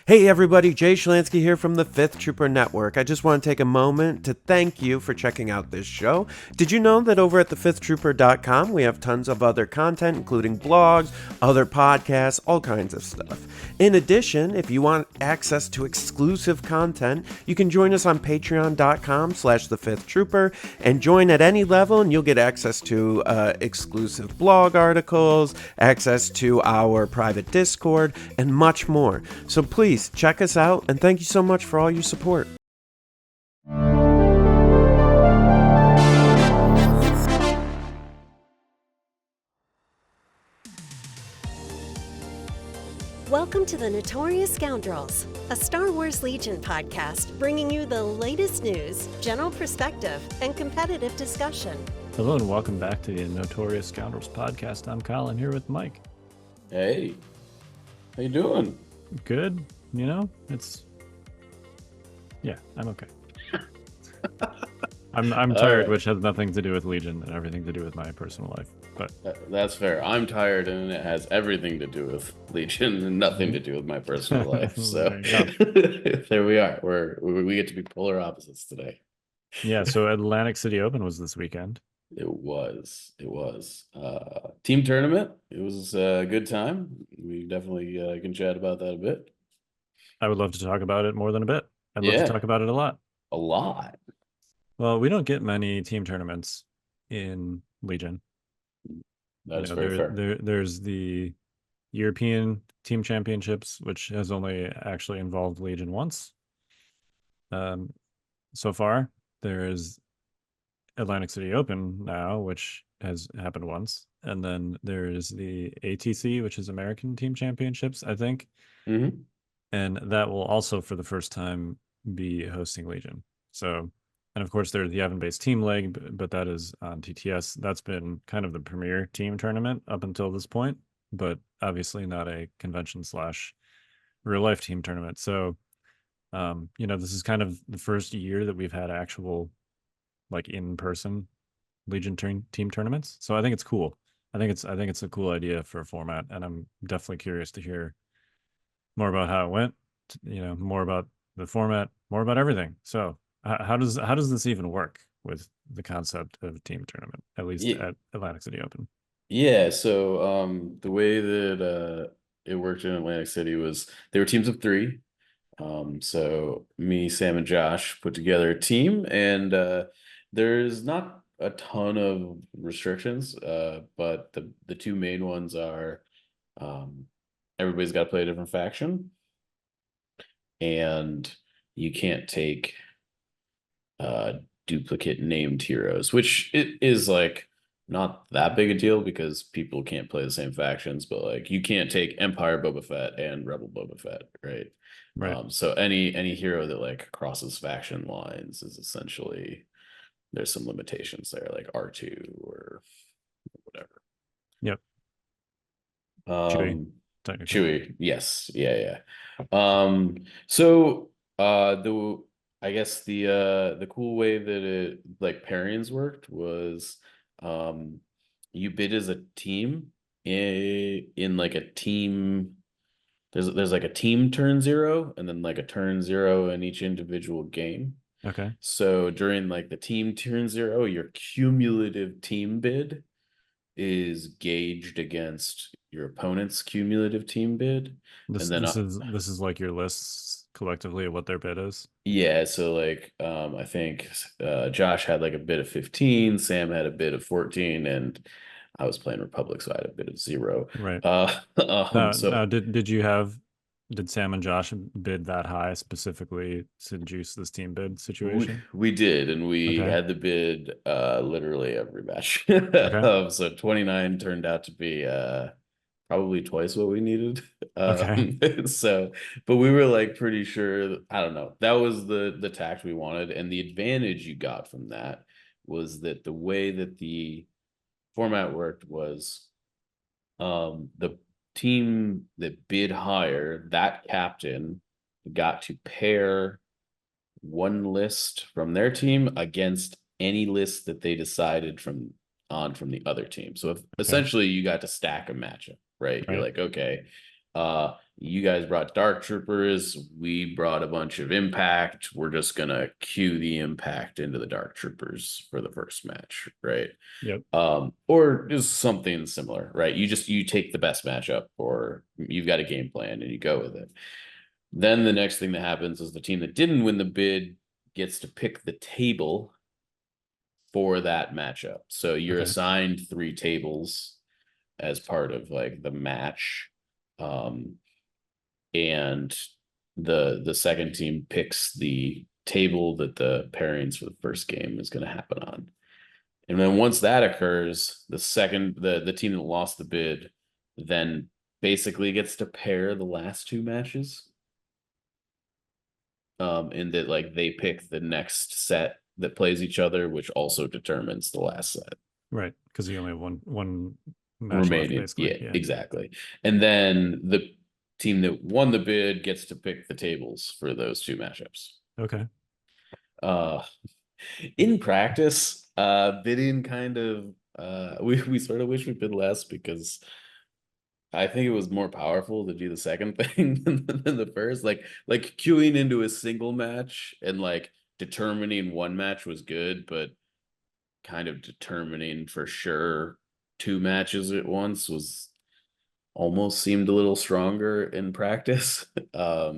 Hey everybody, Jay Schlansky here from the Fifth Trooper Network. I just want to take a moment to thank you for checking out this show. Did you know that over at thefifthtrooper.com we have tons of other content, including blogs, other podcasts, all kinds of stuff. In addition, if you want access to exclusive content, you can join us on patreon.com/thefifthtrooper and join at any level and you'll get access to exclusive blog articles, access to our private Discord, and much more. So please check us out, and thank you so much for all your support. Welcome to the Notorious Scoundrels, a Star Wars Legion podcast bringing you the latest news, general perspective, and competitive discussion. Hello and welcome back to the Notorious Scoundrels podcast. I'm Colin here with Mike. Hey, how you doing? Good. You know, I'm okay. I'm tired, right. Which has nothing to do with Legion and everything to do with my personal life. But that's fair. I'm tired, and it has everything to do with Legion and nothing to do with my personal life. So there we are. We get to be polar opposites today. Yeah. So Atlantic City Open was this weekend. It was. Team tournament. It was a good time. We definitely can chat about that a bit. I would love to talk about it more than a bit. I'd love to talk about it a lot. A lot. Well, we don't get many team tournaments in Legion. That's very fair. There's the European Team Championships, which has only actually involved Legion once. So far, there is Atlantic City Open now, which has happened once. And then there's the ATC, which is American Team Championships, I think. Mm-hmm. And that will also, for the first time, be hosting Legion. So, and of course, there's the Avon-based team leg, but that is on TTS. That's been kind of the premier team tournament up until this point, but obviously not a convention/real-life team tournament. So, this is kind of the first year that we've had actual, like, in-person Legion team tournaments. So I think it's cool. I think it's a cool idea for a format, and I'm definitely curious to hear more about how it went, more about the format, more about everything. So how does this even work with the concept of a team tournament, at least at Atlantic City Open? Yeah, so the way that it worked in Atlantic City was they were teams of 3. So me, Sam, and Josh put together a team, and there's not a ton of restrictions, but the two main ones are everybody's got to play a different faction, and you can't take duplicate named heroes, which it is like not that big a deal because people can't play the same factions, but like you can't take Empire Boba Fett and Rebel Boba Fett, right? So any hero that like crosses faction lines is essentially, there's some limitations there, like R2 or whatever. Yep. Chewy, yes, yeah. So I guess the cool way that it like pairings worked was you bid as a team in like a team. There's like a team turn 0 and then like a turn 0 in each individual game. Okay. So during like the team turn 0, your cumulative team bid is gauged against your opponent's cumulative team bid. This is like your lists collectively of what their bid is. Yeah, so like I think Josh had like a bid of 15, Sam had a bid of 14, and I was playing Republic, so I had a bid of 0. Right. So did Sam and Josh bid that high specifically to juice this team bid situation? We did, and we had the bid literally every match. So 29 turned out to be probably twice what we needed. So, but we were like pretty sure, I don't know, that was the tact we wanted, and the advantage you got from that was that the way that the format worked was the team that bid higher, that captain got to pair one list from their team against any list that they decided from the other team. So essentially you got to stack a matchup, right? You're like, okay, you guys brought Dark Troopers, we brought a bunch of Impact. We're just gonna queue the Impact into the Dark Troopers for the first match, right? Yep. Or just something similar, right? You take the best matchup, or you've got a game plan and you go with it. Then the next thing that happens is the team that didn't win the bid gets to pick the table for that matchup. So you're assigned 3 tables as part of like the match. And the second team picks the table that the pairings for the first game is going to happen on. And then once that occurs, the team that lost the bid then basically gets to pair the last 2 matches. And that like they pick the next set that plays each other, which also determines the last set. Right, because you only have one match remaining. left, basically. Yeah, exactly. And then the team that won the bid gets to pick the tables for those 2 matchups. Okay. In practice, bidding kind of we sort of wish we bid less, because I think it was more powerful to do the second thing than the first. Like queuing into a single match and like determining one match was good, but kind of determining for sure 2 matches at once was almost seemed a little stronger in practice. I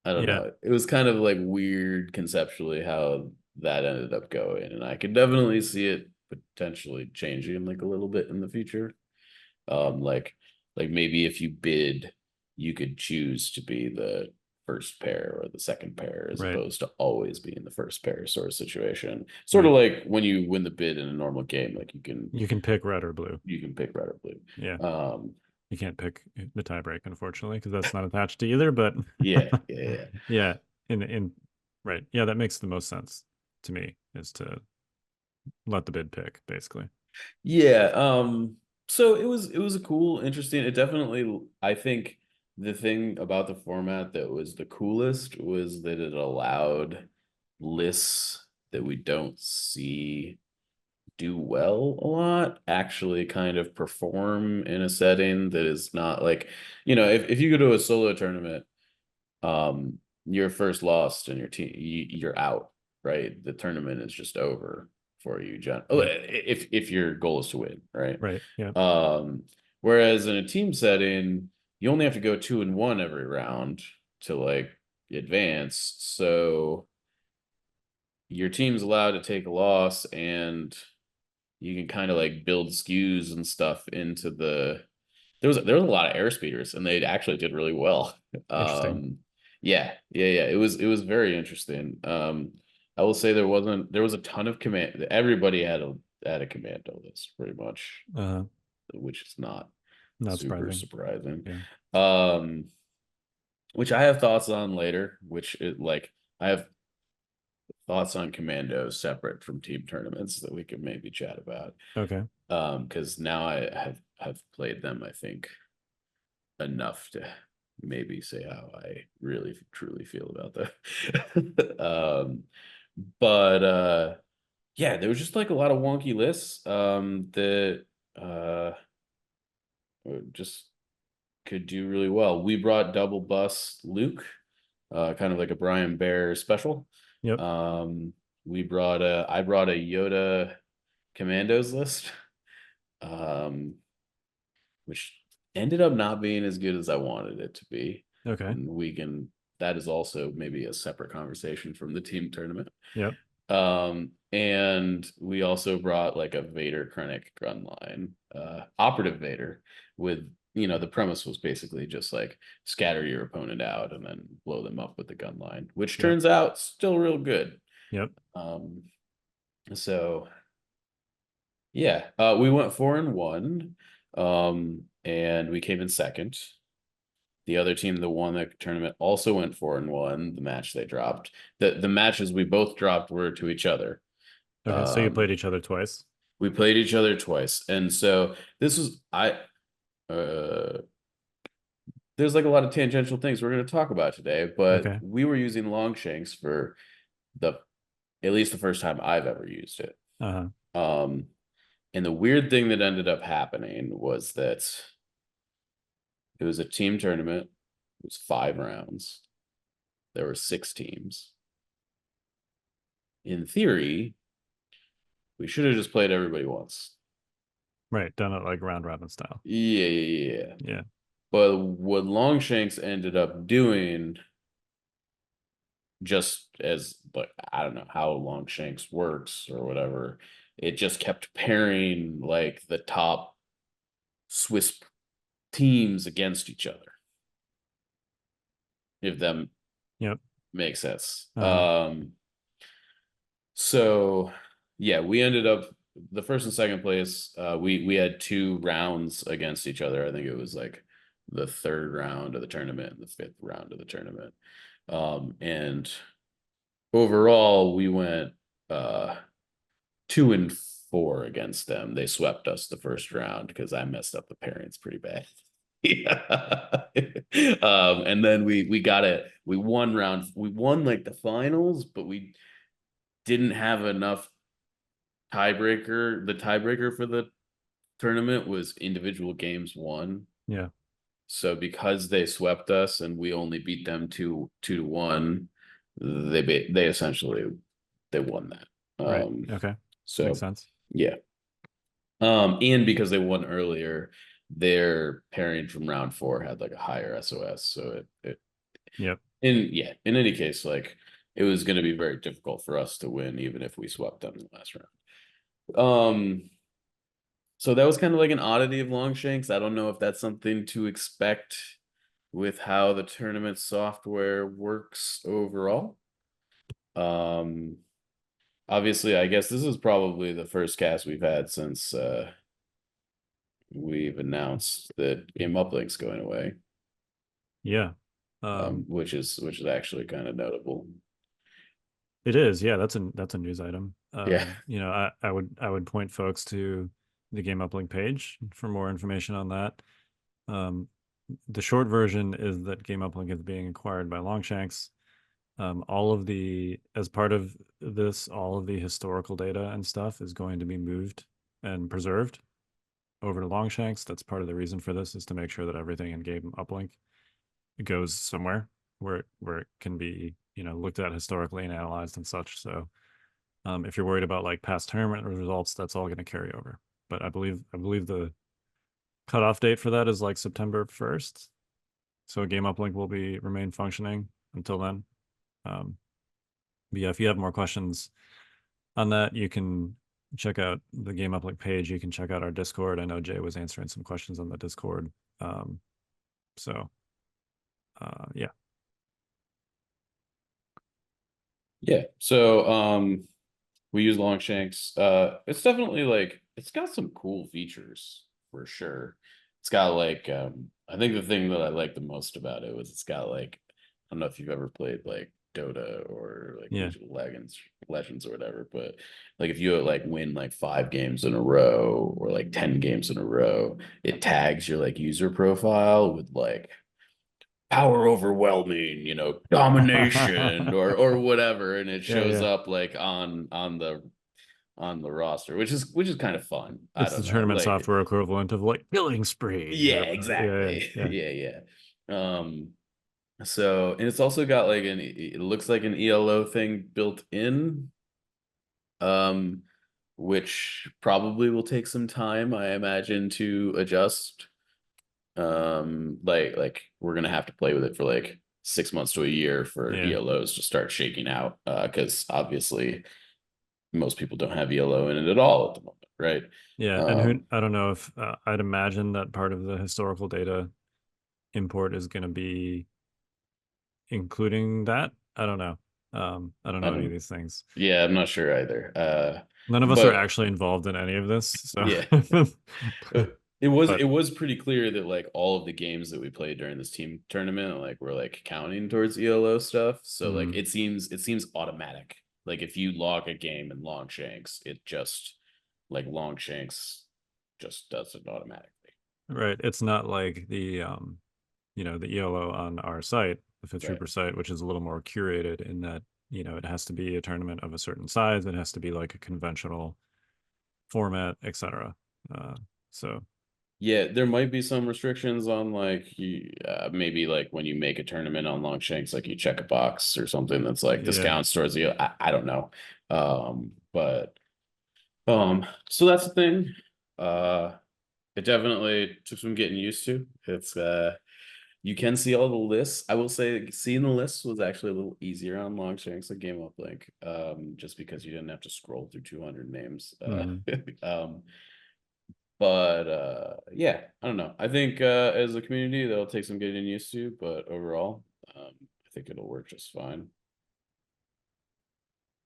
don't know. It was kind of like weird conceptually how that ended up going, and I could definitely see it potentially changing like a little bit in the future. Like maybe if you bid, you could choose to be the first pair or the second pair as opposed to always being the first pair sort of situation. Sort of like when you win the bid in a normal game, like you can pick red or blue. You can pick red or blue. Yeah. You can't pick the tiebreak, unfortunately, because that's not attached to either. But yeah. Yeah. In right. Yeah, that makes the most sense to me, is to let the bid pick, basically. Yeah. So it was a cool, interesting. It definitely, I think the thing about the format that was the coolest was that it allowed lists that we don't see do well a lot actually kind of perform in a setting that is not like, if you go to a solo tournament, you're first lost and your team, you're out, right? The tournament is just over for you, John. If your goal is to win, right? Right. Yeah. Whereas in a team setting, you only have to go 2-1 every round to like advance. So your team's allowed to take a loss, and you can kind of like build skews and stuff into there was a lot of airspeeders, and they actually did really well. Interesting. Yeah. It was very interesting. I will say there was a ton of command. Everybody had a commando list pretty much, which is not super surprising. Yeah. Which I have thoughts on later. I have thoughts on commandos separate from team tournaments that we could maybe chat about. Okay. Because now I have played them, I think, enough to maybe say how I really truly feel about them. But yeah, there was just like a lot of wonky lists that just could do really well. We brought double bus Luke, kind of like a Brian Bear special. Yep. I brought a Yoda commandos list, which ended up not being as good as I wanted it to be. Okay. And that is also maybe a separate conversation from the team tournament. Yep. And we also brought like a Vader Krennic gun line, operative Vader, with, the premise was basically just like scatter your opponent out and then blow them up with the gun line, which turns out still real good. Yep. So yeah, we went 4-1, and we came in second. The other team that won the tournament also went 4-1. The match they dropped, the matches we both dropped were to each other. Okay, so you played each other twice. We played each other twice, and so this was there's like a lot of tangential things we're going to talk about today, but we were using Longshanks for at least the first time I've ever used it. And the weird thing that ended up happening was that It was a team tournament. It was 5 rounds. There were 6 teams. In theory, we should have just played everybody once. Right, done it like round robin style. Yeah. But what Longshanks ended up doing, just as, but I don't know how Longshanks works or whatever, it just kept pairing like the top Swiss teams against each other. If that makes sense. So yeah, we ended up the first and second place. We had 2 rounds against each other. I think it was like the 3rd round of the tournament and the 5th round of the tournament. And overall we went 2-4 against them. They swept us the first round because I messed up the pairings pretty bad. Yeah. And then we got it. We won like the finals, but we didn't have enough tiebreaker. The tiebreaker for the tournament was individual games won. Yeah. So because they swept us and we only beat them 2-1, they essentially they won that. Right. Okay. So makes sense. Yeah. And because they won earlier, their pairing from round 4 had like a higher SOS. So it in any case, like it was going to be very difficult for us to win, even if we swept them in the last round. So that was kind of like an oddity of Longshanks. I don't know if that's something to expect with how the tournament software works overall. Obviously, I guess this is probably the first cast we've had since we've announced that Game Uplink's going away. Yeah. Which is actually kind of notable. It is, yeah. That's a news item. Yeah. You know, I would point folks to the Game Uplink page for more information on that. The short version is that Game Uplink is being acquired by Longshanks. As part of this, all of the historical data and stuff is going to be moved and preserved over to Longshanks. That's part of the reason for this, is to make sure that everything in Game Uplink goes somewhere where it can be, looked at historically and analyzed and such. So if you're worried about like past tournament results, that's all going to carry over. But I believe the cutoff date for that is like September 1st. So Game Uplink will remain functioning until then. But yeah, if you have more questions on that, you can check out the Game Uplink page. You can check out our Discord. I know Jay was answering some questions on the Discord. Yeah. Yeah. So we use Longshanks. It's definitely like it's got some cool features for sure. It's got like I think the thing that I like the most about it was it's got like, I don't know if you've ever played like Dota or like League of Legends or whatever, but like if you like win like 5 games in a row or like 10 games in a row, it tags your like user profile with like power overwhelming, domination or whatever, and it shows up like on the roster, which is kind of fun. It's the tournament software equivalent of like killing spree. Yeah, exactly. Yeah. So, and it's also got like it looks like an ELO thing built in, which probably will take some time, I imagine, to adjust. Like we're gonna have to play with it for like 6 months to a year for ELOs to start shaking out, because obviously most people don't have ELO in it at all at the moment, right? Yeah, and I don't know if I'd imagine that part of the historical data import is going to be including that. I don't know. I don't know any of these things. Yeah, I'm not sure either. None of us are actually involved in any of this. So yeah. It was pretty clear that like all of the games that we played during this team tournament like were like counting towards ELO stuff. So like it seems automatic. Like if you log a game in Longshanks, it just like Longshanks just does it automatically. Right. It's not like the the ELO on our site, the Fifth Trooper site, which is a little more curated in that, it has to be a tournament of a certain size. It has to be like a conventional format, etc. So Yeah, there might be some restrictions on like maybe like when you make a tournament on Longshanks, like you check a box or something that's like Yeah. discounts towards you. I don't know. But so that's the thing. It definitely took some getting used to. It's you can see all the lists. I will say seeing the lists was actually a little easier on Longshanks than Game Uplink, just because you didn't have to scroll through 200 names. Um, but yeah, I don't know. I think as a community that'll take some getting used to, but overall, I think it'll work just fine.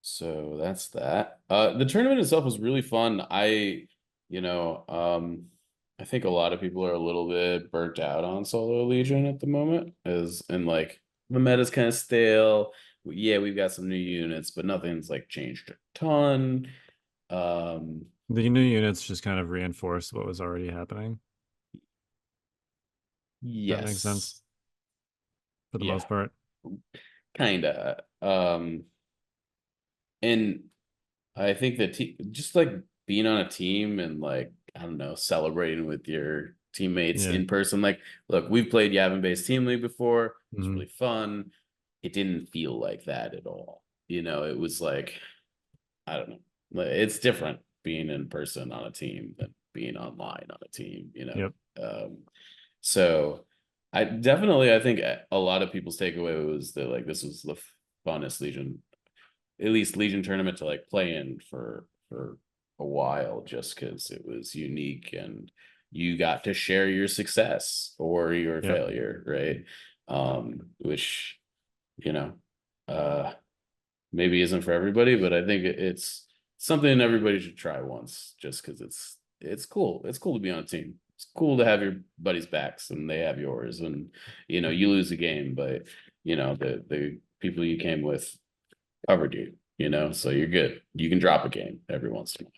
So that's that. The tournament itself was really fun. You know, I think a lot of people are a little bit burnt out on Solo Legion at the moment, as and like the meta's kind of stale. Yeah, we've got some new units, but nothing's like changed a ton. The new units just kind of reinforce what was already happening. That makes sense Yes. for the Yeah, most part. kinda. And I think that just like being on a team and like I don't know, celebrating with your teammates Yeah. in person. Like, look, we've played Yavin based team league before. It was Mhm. really fun. It didn't feel like that at all. You know, it was like I don't know. It's different being in person on a team than being online on a team. You know, Yep. so I think a lot of people's takeaway was that like this was the funnest Legion, at least Legion tournament to like play in for a while, just because it was unique and you got to share your success or your Yep. failure, right? Which you know, uh, maybe isn't for everybody, but I think it's something everybody should try once, just because it's cool. It's cool to be on a team. It's cool to have your buddies' backs and they have yours, and you know you lose a game, but you know the people you came with covered you, you know, so you're good. You can drop a game every once in a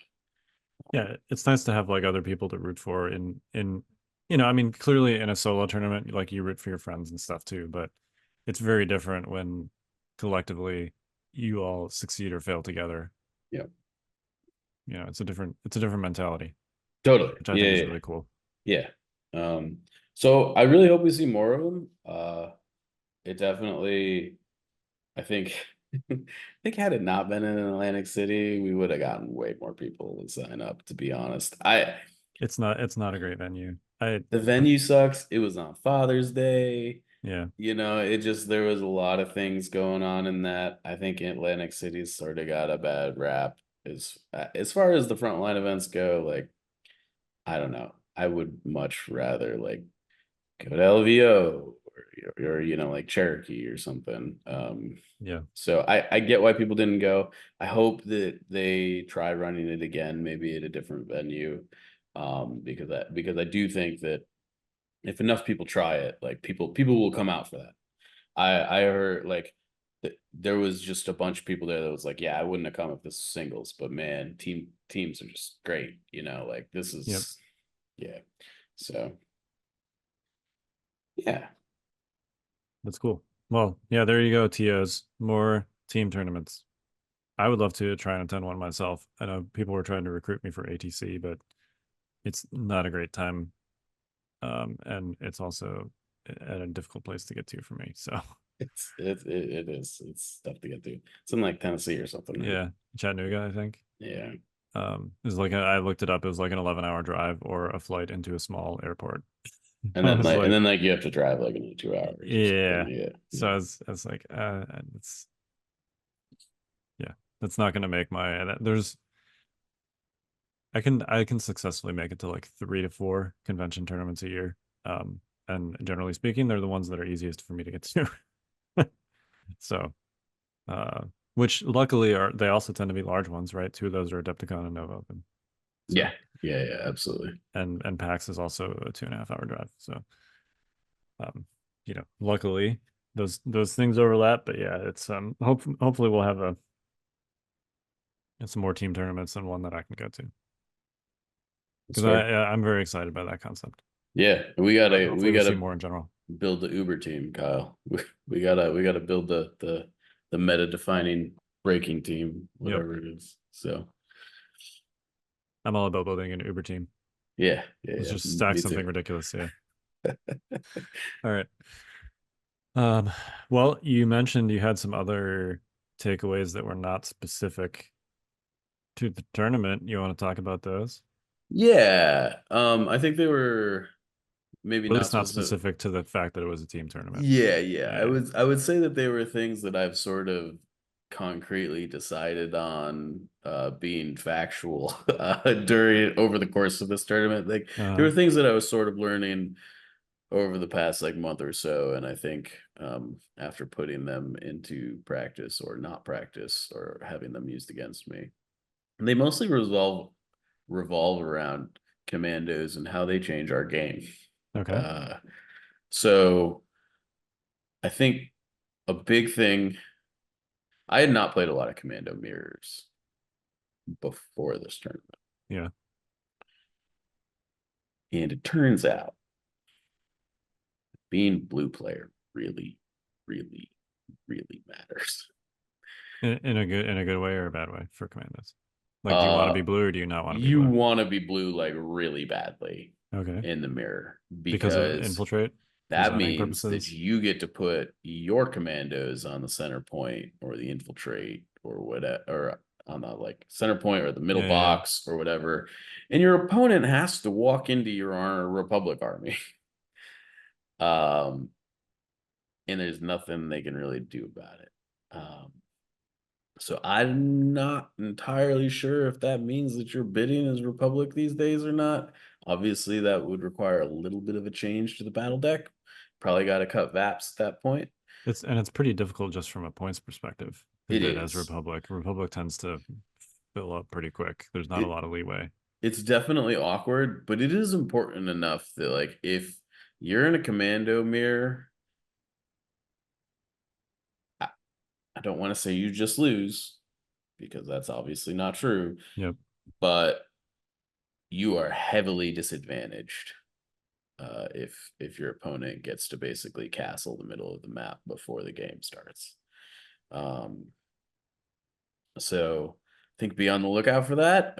Yeah, it's nice to have like other people to root for in you know, I mean, clearly in a solo tournament, like you root for your friends and stuff too, but it's very different when collectively you all succeed or fail together. while. Yeah, You know, it's a different mentality, totally. which I Yeah, think is yeah, really cool. yeah. So I really hope we see more of them. It definitely, I think, I think had it not been in Atlantic City, we would have gotten way more people to sign up. To be honest, It's not a great venue. I the venue sucks. It was on Father's Day. yeah. You know, it just there was a lot of things going on in that. I think Atlantic City's sort of got a bad rap as far as the frontline events go. Like, I don't know. I would much rather like go to LVO or you know like Cherokee or something. Yeah. So I get why people didn't go. I hope that they try running it again, maybe at a different venue. Because I do think that if enough people try it, like people will come out for that. I heard like there was just a bunch of people there that was like, yeah, I wouldn't have come if this was singles, but man, teams are just great, you know, like this Yep. is yeah. So yeah. That's cool. Well, yeah, there you go, TOs. More team tournaments. I would love to try and attend one myself. I know people were trying to recruit me for ATC, but it's not a great time. And it's also at a difficult place to get to for me. So It is. It's tough to get to. It's in like Tennessee or something, right? yeah, Chattanooga, I think. Yeah. Is like I looked it up. It was like an 11-hour drive or a flight into a small airport. And I then was like and like, then like you have to drive like another 2 hours or yeah. something. Yeah. So Yeah. I was like, it's yeah, that's not going to make my. There's I can successfully make it to like 3 to 4 convention tournaments a year. And generally speaking, they're the ones that are easiest for me to get to. So, uh, which luckily are they also tend to be large ones, right? 2 of those are Adepticon and Nova Open. So, Yeah. Yeah. Yeah. Absolutely. and PAX is also a 2.5 hour drive. So, um, you know, luckily those things overlap. But yeah, it's hopefully we'll have some more team tournaments and one that I can go to That's because fair. I'm very excited by that concept. Yeah. But We hopefully we see gotta more in general. build the Uber team, Kyle. We gotta build the meta defining breaking team, Yep. whatever it is. So I'm all about building an Uber team. Yeah. Let's just stack Me something too. ridiculous. Yeah. All right. Well, you mentioned you had some other takeaways that were not specific to the tournament. You want to talk about those? Yeah. I think they were maybe Or at not least not specific. specific to the fact that it was a team tournament. Yeah. Yeah. I would say that they were things that I've sort of concretely decided on being factual during over the course of this tournament. Like there were things that I was sort of learning over the past like month or so, and I think after putting them into practice or not practice or having them used against me, they mostly revolve around commandos and how they change our game. Okay. So I think a big thing, I had not played a lot of commando mirrors before this tournament. Yeah. And it turns out being blue player really, really, really matters. In a good way or a bad way for commandos? Like, do you want to be blue or do you not want to be You blue? want to be blue like really badly Okay. in the mirror Because of because infiltrate? that Zoning means that purposes? you get to put your commandos on the center point or the infiltrate or whatever, or on the like center point or the middle Yeah. box or whatever, and your opponent has to walk into your Republic army. um, and there's nothing they can really do about it. So I'm not entirely sure if that means that you're bidding as Republic these days or not. Obviously, that would require a little bit of a change to the battle deck. Probably got to cut VAPs at that point. It's pretty difficult just from a points perspective to It bid as is. Republic. Republic tends to fill up pretty quick. There's not a It lot of leeway. it's definitely awkward, but it is important enough that like if you're in a commando mirror, I don't want to say you just lose because that's obviously not true. Yep. But you are heavily disadvantaged if your opponent gets to basically castle the middle of the map before the game starts. So I think be on the lookout for that.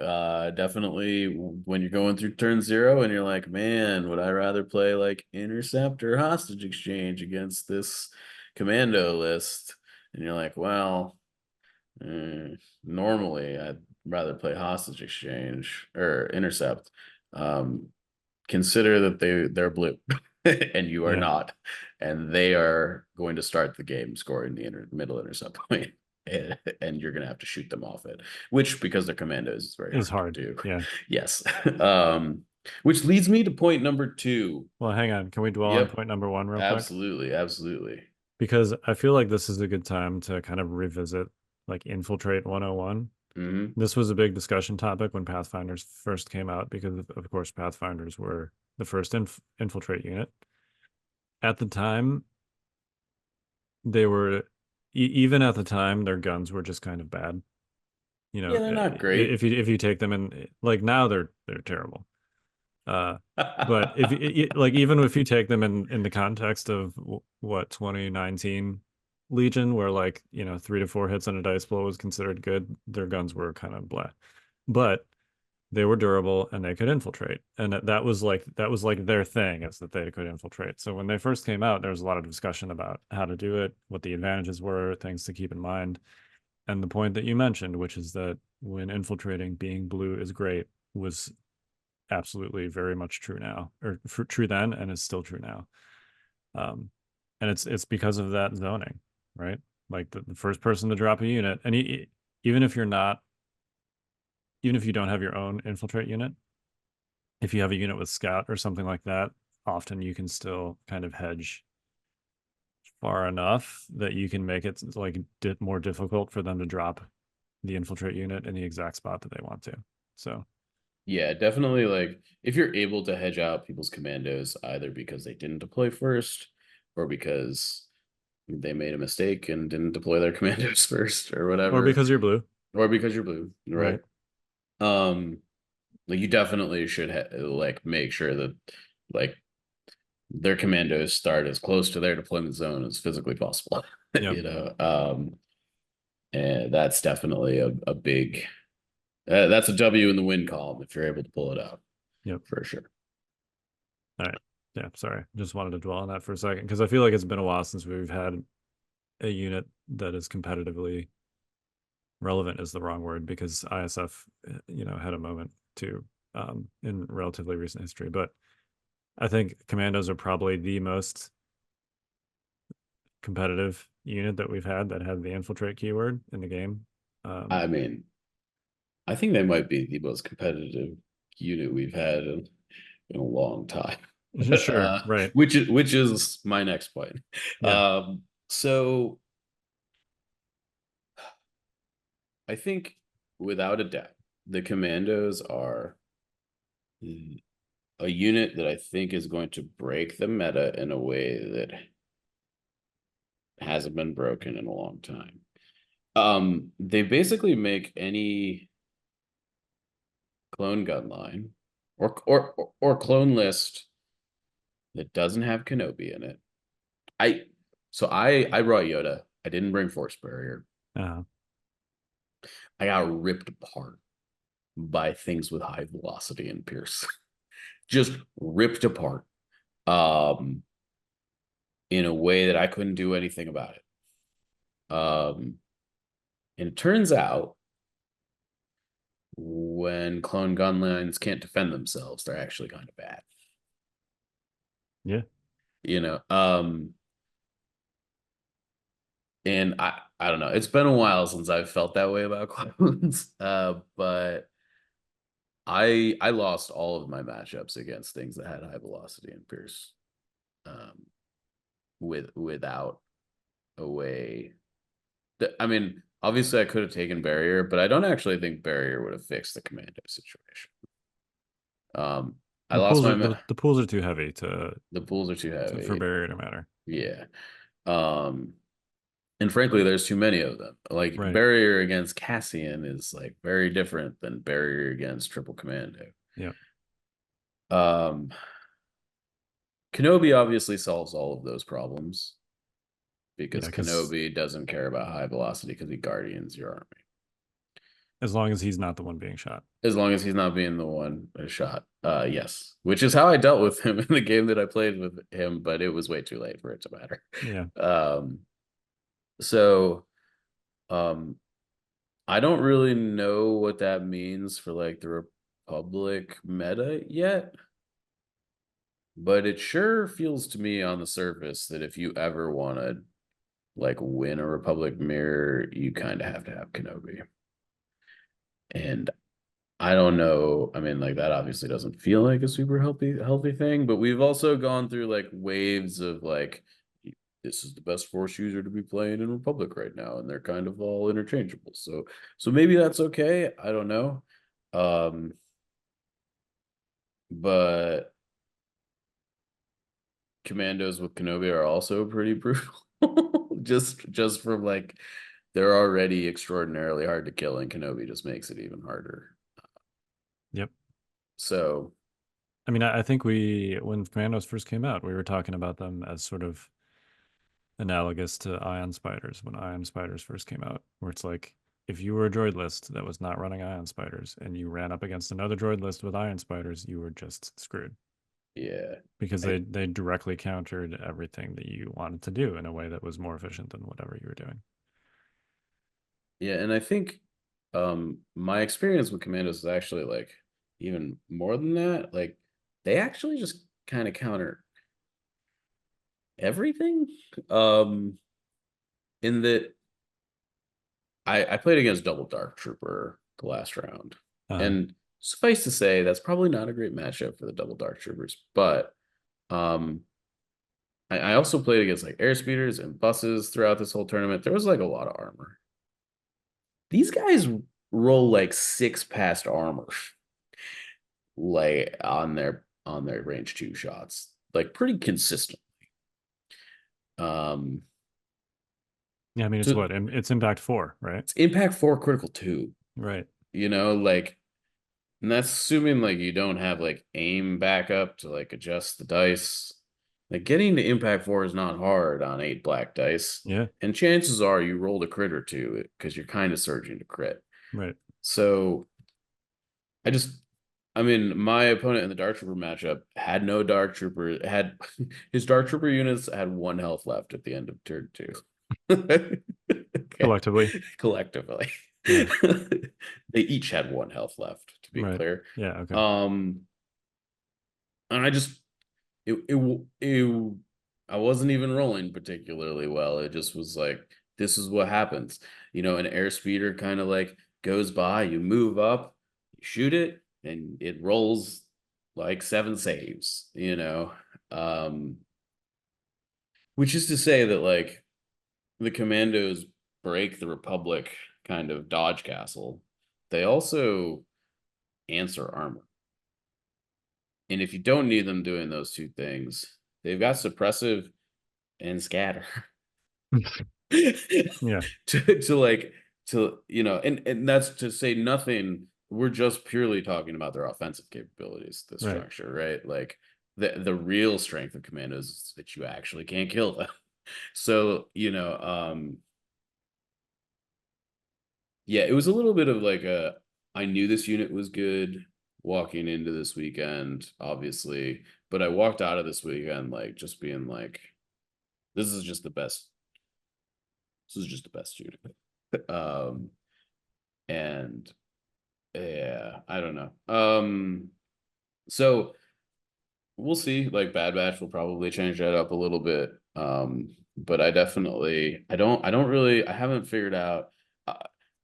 Definitely when you're going through turn 0 and you're like, man, would I rather play like intercept or hostage exchange against this commando list? And you're like, well, normally I'd rather play hostage exchange or intercept. Consider that they're blue and you are not, and they are going to start the game scoring the middle intercept point. And you're gonna have to shoot them off it, which because they're commandos is very hard to do. Yeah. Yes. Which leads me to point number 2. Well, hang on. Can we dwell on point number 1 real quick? Absolutely. Because I feel like this is a good time to kind of revisit like Infiltrate 101. This was a big discussion topic when Pathfinders first came out because, of course, Pathfinders were the first infiltrate unit. At the time, they were, even at the time, their guns were just kind of bad. You know, they're not great. If you take them in, like now they're terrible. But if like even if you take them in the context of what 2019 Legion, where like 3 to 4 hits on a dice blow was considered good, their guns were kind of blah, but they were durable and they could infiltrate, and that was like their thing, is that they could infiltrate. So when they first came out, there was a lot of discussion about how to do it, what the advantages were, things to keep in mind, and the point that you mentioned, which is that when infiltrating, being blue is great, was absolutely very much true now, or true then, and is still true now. And it's because of that zoning, right? Like the first person to drop a unit, and even if you don't have your own infiltrate unit, if you have a unit with scout or something like that, often you can still kind of hedge far enough that you can make it like more difficult for them to drop the infiltrate unit in the exact spot that they want to. So yeah, definitely. Like if you're able to hedge out people's commandos, either because they didn't deploy first or because they made a mistake and didn't deploy their commandos first or whatever, or because you're blue, right? Like you definitely should like make sure that like their commandos start as close to their deployment zone as physically possible. And that's definitely a big that's a W in the win column if you're able to pull it out. Yep. For sure. All right. Yeah, sorry. Just wanted to dwell on that for a second because I feel like it's been a while since we've had a unit that is competitively relevant is the wrong word because ISF, had a moment too in relatively recent history. But I think Commandos are probably the most competitive unit that we've had that had the infiltrate keyword in the game. I mean, I think they might be the most competitive unit we've had in a long time. Sure, right. Which is my next point. Yeah. So I think without a doubt, the Commandos are a unit that I think is going to break the meta in a way that hasn't been broken in a long time. They basically make any clone gun line or clone list that doesn't have Kenobi in it. I brought Yoda. I didn't bring Force Barrier. Uh-huh. I got ripped apart by things with high velocity and Pierce. Just ripped apart. In a way that I couldn't do anything about it. And it turns out when clone gun lines can't defend themselves, they're actually kind of bad. Yeah. And I don't know. It's been a while since I've felt that way about clones. But I lost all of my matchups against things that had high velocity and Pierce. Without a way that, I mean, obviously I could have taken barrier, but I don't actually think barrier would have fixed the Commando situation. I lost my the pools are too heavy to the pools are too heavy for barrier to matter. Yeah. And frankly, there's too many of them. Like Right. barrier against Cassian is like very different than barrier against triple commando. Yeah. Kenobi obviously solves all of those problems because Yeah, Kenobi doesn't care about high velocity because he guardians your army. As long as he's not the one being shot. As long as he's not being the one shot. Yes. Which is how I dealt with him in the game that I played with him, but it was way too late for it to matter. Yeah. So I don't really know what that means for like the Republic meta yet. But it sure feels to me on the surface that if you ever want to like win a Republic mirror, you kind of have to have Kenobi. And I don't know. I mean, like that obviously doesn't feel like a super healthy thing, but we've also gone through like waves of like this is the best Force user to be playing in Republic right now, and they're kind of all interchangeable. So maybe that's okay. I don't know. But Commandos with Kenobi are also pretty brutal. just from like they're already extraordinarily hard to kill, and Kenobi just makes it even harder. Yep. So I mean, I think when Commandos first came out, we were talking about them as sort of analogous to Ion Spiders when Ion Spiders first came out, where it's like if you were a droid list that was not running Ion Spiders and you ran up against another droid list with Ion Spiders, you were just screwed. Yeah. Because they directly countered everything that you wanted to do in a way that was more efficient than whatever you were doing. Yeah, and I think my experience with Commandos is actually like even more than that. Like they actually just kind of counter everything. In that I played against Double Dark Trooper the last round. And suffice to say, that's probably not a great matchup for the Double Dark Troopers. But I also played against like airspeeders and buses throughout this whole tournament. There was like a lot of armor. These guys roll like 6 past armor, like on their range 2 shots, like pretty consistently. Yeah, I mean, it's what? It's impact 4, right? It's impact 4, critical 2. Right. Like, and that's assuming like you don't have like aim backup to like adjust the dice. Like getting to impact 4 is not hard on 8 black dice. Yeah. And chances are you rolled a crit or two because you're kind of surging to crit. Right. So I mean, my opponent in the Dark Trooper matchup had no Dark Trooper. Had his Dark Trooper units had 1 health left at the end of turn 2. Okay. Collectively. Collectively. Yeah. They each had 1 health left, to be Right. clear. Yeah. Okay. And I just it I wasn't even rolling particularly well. It just was like, this is what happens. An airspeeder kind of like goes by, you move up, you shoot it, and it rolls like 7 saves, which is to say that like the Commandos break the Republic kind of dodge castle. They also answer armor. And if you don't need them doing those 2 things, they've got suppressive and scatter. Yeah. And that's to say nothing. We're just purely talking about their offensive capabilities, the structure, right? Like the real strength of Commandos is that you actually can't kill them. So, yeah, it was a little bit of like I knew this unit was good walking into this weekend, obviously, but I walked out of this weekend like just being like, this is just the best. This is just the best unit. And yeah, I don't know. So we'll see. Like Bad Batch will probably change that up a little bit. But I haven't figured out.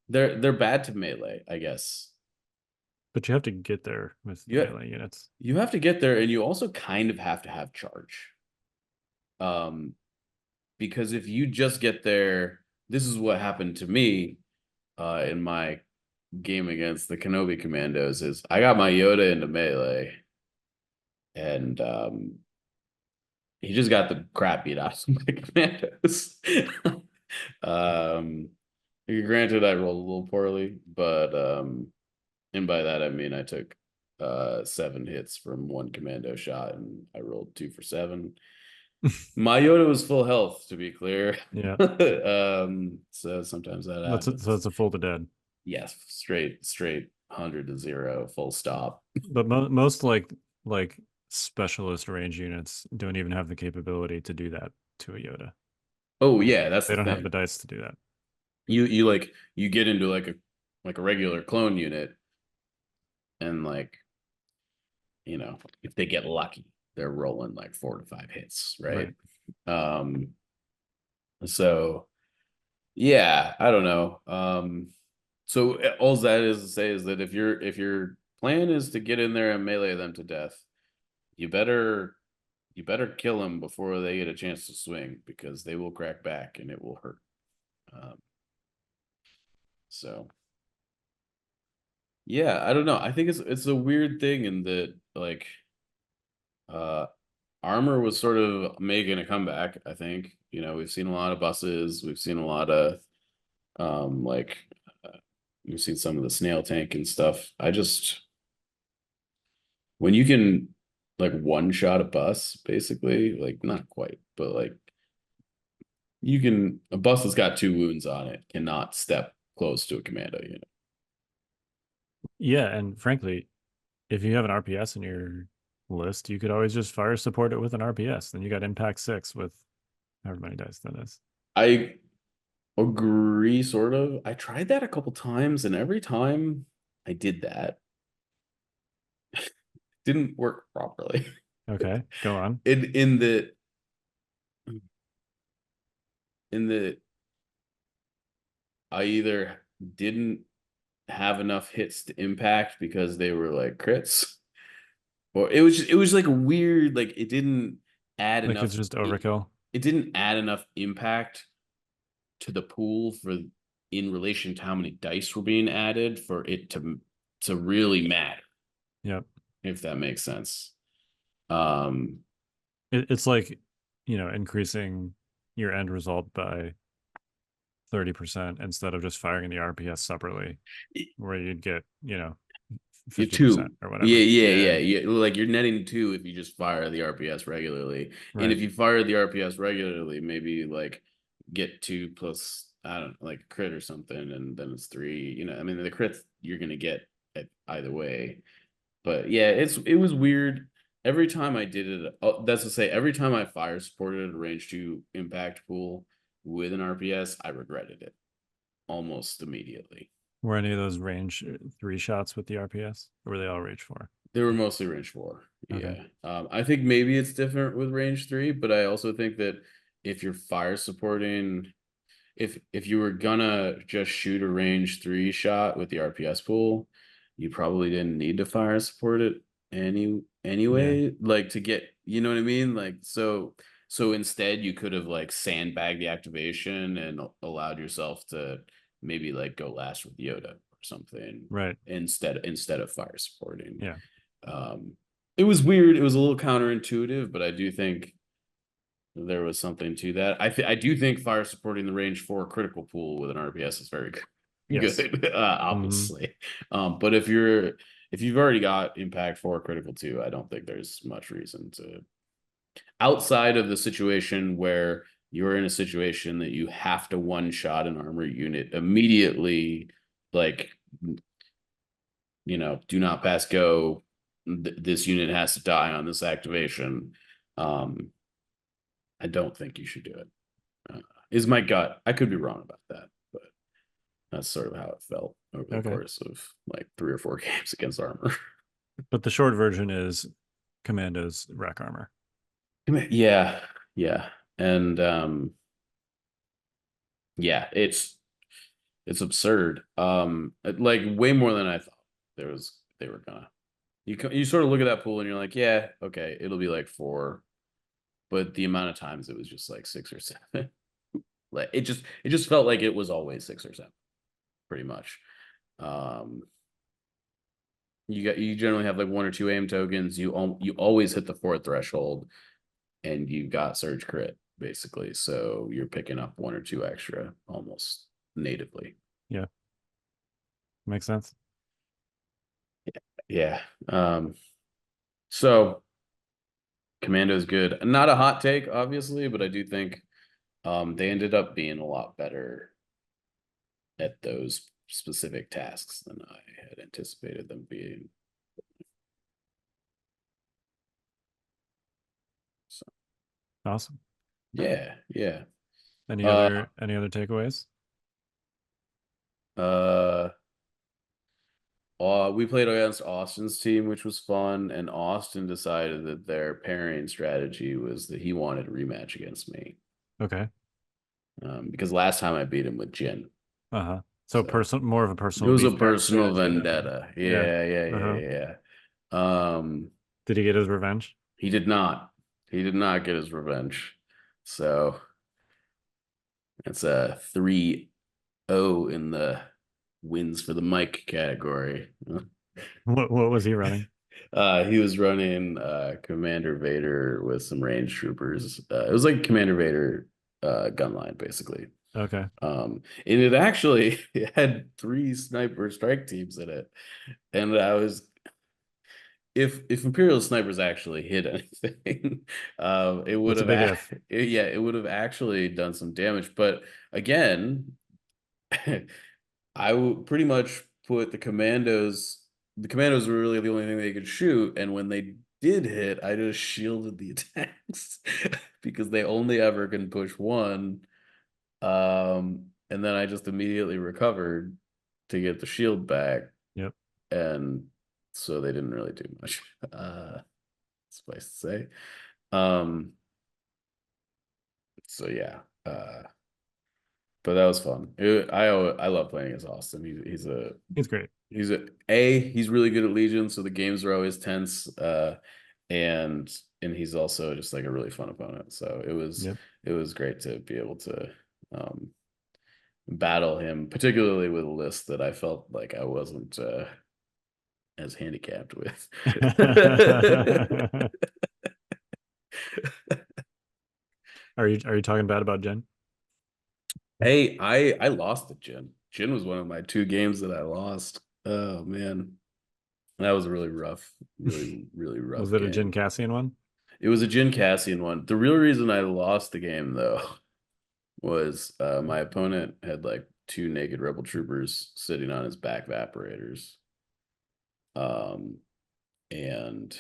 They're bad to melee, I guess. But you have to get there with melee units. You have to get there, and you also kind of have to have charge. Because if you just get there, this is what happened to me in my game against the Kenobi Commandos. Is I got my Yoda into melee, and he just got the crap beat out of my Commandos. Granted, I rolled a little poorly, but and by that I mean I took 7 hits from 1 commando shot, and I rolled 2 for 7. My Yoda was full health, to be clear. Yeah. So sometimes that happens. So it's a full to dead. Yes, straight 100 to 0, full stop. But most like specialist range units don't even have the capability to do that to a Yoda. Oh yeah, they don't have the dice to do that. You get into like a regular clone unit, and like, if they get lucky, they're rolling like 4 to 5 hits, right? So yeah, I don't know. So all that is to say is that if your plan is to get in there and melee them to death, you better kill them before they get a chance to swing, because they will crack back and it will hurt. So yeah, I don't know. I think it's a weird thing in that like armor was sort of making a comeback. I think, we've seen a lot of buses, we've seen a lot of we've seen some of the snail tank and stuff. When you can like one shot a bus, basically, like not quite, but like a bus that's got 2 wounds on it cannot step close to a commando unit. Yeah, and frankly, if you have an RPS in your list, you could always just fire support it with an RPS. Then you got impact 6 with however many dice that is. I agree, sort of. I tried that a couple times, and every time I did that, didn't work properly. Okay, go on. In the I either didn't have enough hits to impact because they were like crits, or it was like weird, like it didn't add like enough. It's just overkill. It didn't add enough impact to the pool in relation to how many dice were being added for it to really matter. Yep. If that makes sense. It's like, increasing your end result by 30% instead of just firing the RPS separately, where you'd get, 50% or whatever. Yeah. Like you're netting 2 if you just fire the RPS regularly. Right. And if you fire the RPS regularly, maybe like get 2 plus, I don't know, like a crit or something, and then it's 3. I mean, the crits you're gonna get either way. But yeah, it was weird. Every time I did it, that's to say, every time I fire supported a range 2 impact pool with an RPS, I regretted it almost immediately. Were any of those range 3 shots with the RPS, or were they all range 4? They were mostly range 4. Okay. Yeah. I think maybe it's different with range 3, but I also think that if you're fire supporting, if you were gonna just shoot a range 3 shot with the RPS pool, you probably didn't need to fire support it anyway, like to get, you know what I mean? Like so instead you could have like sandbagged the activation and allowed yourself to maybe like go last with Yoda or something. Right. Instead of fire supporting. Yeah. It was weird. It was a little counterintuitive, but I do think there was something to that. I do think fire supporting the range 4 critical pool with an RPS is very good. Yes. Good, obviously. But if you've already got impact 4 critical 2, I don't think there's much reason to, outside of the situation where you're in a situation that you have to one shot an armor unit immediately, like, you know, do not pass go. This unit has to die on this activation. I don't think you should do it. Is my gut. I could be wrong about that, but that's sort of how it felt over the course of like 3 or 4 games against armor. But the short version is Commando's rack armor. Yeah. And yeah, it's absurd. Like way more than I thought they were gonna. You sort of look at that pool and you're like, yeah, okay, it'll be like 4, but the amount of times it was just like 6 or 7. Like it just felt like it was always 6 or 7, pretty much. You generally have like 1 or 2 aim tokens. You always hit the 4 threshold, and you got surge crit basically. So you're picking up 1 or 2 extra almost natively. Yeah, makes sense. Yeah. So Commando's good. Not a hot take, obviously, but I do think they ended up being a lot better at those specific tasks than I had anticipated them being. So awesome. Yeah. Any other takeaways? We played against Austin's team, which was fun, and Austin decided that their pairing strategy was that he wanted a rematch against me. Okay. Because last time I beat him with Jin. So more of a personal. It was a personal vendetta. Yeah. Did he get his revenge? He did not. He did not get his revenge. So it's a 3-0 in the wins for the Mike category. What was he running? He was running Commander Vader with some range troopers. It was like Commander Vader gunline, basically. Okay. And it actually had 3 sniper strike teams in it. And I was, if Imperial snipers actually hit anything, it would have it would have actually done some damage. But again, I would pretty much put the commandos were really the only thing they could shoot, and when they did hit, I just shielded the attacks because they only ever can push 1. And then I just immediately recovered to get the shield back. Yep. And so they didn't really do much. Suffice to say. So yeah. But that was fun. I love playing against Austin. He's great. He's really good at Legion, so the games are always tense. And he's also just like a really fun opponent. So it was great to be able to battle him, particularly with a list that I felt like I wasn't as handicapped with. Are you talking bad about Jen? Hey, I lost to Jin. Jin was one of my 2 games that I lost. Oh man, that was a really rough, really rough. Was it game. A Jin Cassian one? It was a Jin Cassian one. The real reason I lost the game though was my opponent had like 2 naked rebel troopers sitting on his back evaporators. and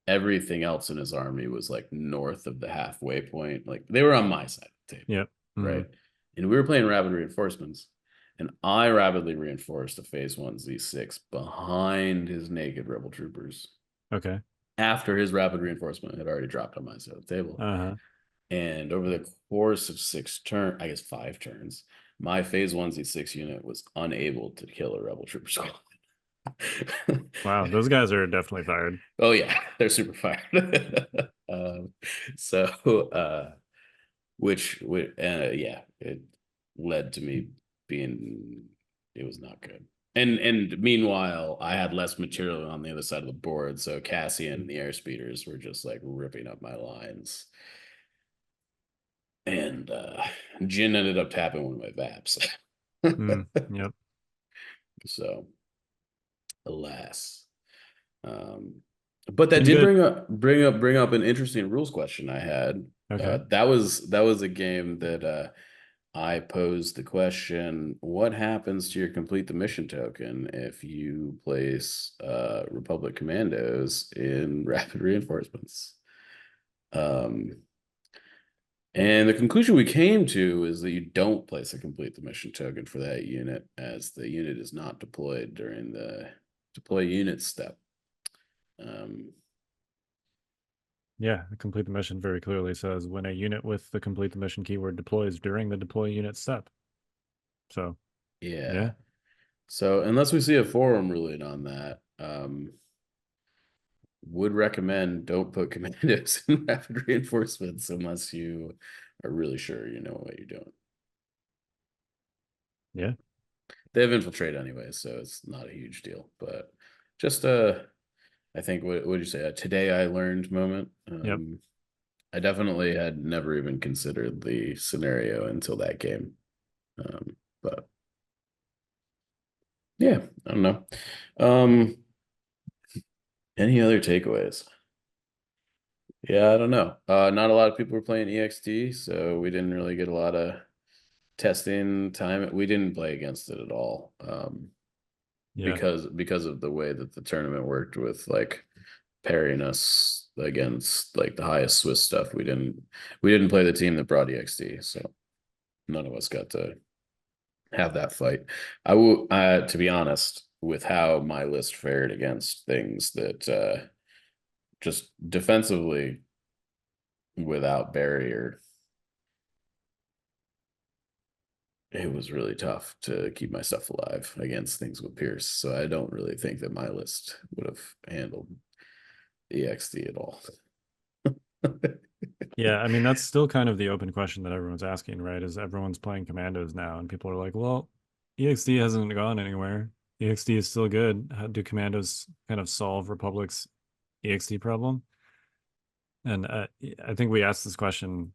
everything else in his army was like north of the halfway point. Like they were on my side of the table. Yep. Right. And we were playing rapid reinforcements. And I rapidly reinforced a phase 1 Z6 behind his naked rebel troopers. Okay. After his rapid reinforcement had already dropped on my side of the table. And over the course of 5 turns, my phase 1 Z6 unit was unable to kill a rebel trooper squad. Wow, those guys are definitely fired. Oh yeah, they're super fired. Yeah, it led to me it was not good. And meanwhile, I had less material on the other side of the board, so Cassian and the airspeeders were just like ripping up my lines. And Jin ended up tapping one of my VAPs. Yep. So, alas. But that did bring up an interesting rules question I had. Okay. That was a game that I posed the question: what happens to your complete the mission token if you place Republic Commandos in rapid reinforcements? And the conclusion we came to is that you don't place a complete the mission token for that unit, as the unit is not deployed during the deploy unit step. Yeah, the complete the mission very clearly says when a unit with the complete the mission keyword deploys during the deploy unit step. So yeah. So unless we see a forum ruling on that, would recommend don't put commandos in rapid reinforcements unless you are really sure you know what you're doing. Yeah. They have infiltrate anyway, so it's not a huge deal. But just I think what would you say? Today I learned moment. Yep. I definitely had never even considered the scenario until that game. But yeah, I don't know. Any other takeaways? Yeah, I don't know. Not a lot of people were playing EXT, so we didn't really get a lot of testing time. We didn't play against it at all. Because of the way that the tournament worked with like pairing us against like the highest Swiss stuff. We didn't play the team that brought EXT, so none of us got to have that fight. I will to be honest, with how my list fared against things that just defensively without barrier, it was really tough to keep my stuff alive against things with Pierce. So I don't really think that my list would have handled EXT at all. Yeah, I mean, that's still kind of the open question that everyone's asking, right? Is everyone's playing Commandos now, and people are like, well, EXT hasn't gone anywhere. EXT is still good. How do Commandos kind of solve Republic's EXT problem? And I think we asked this question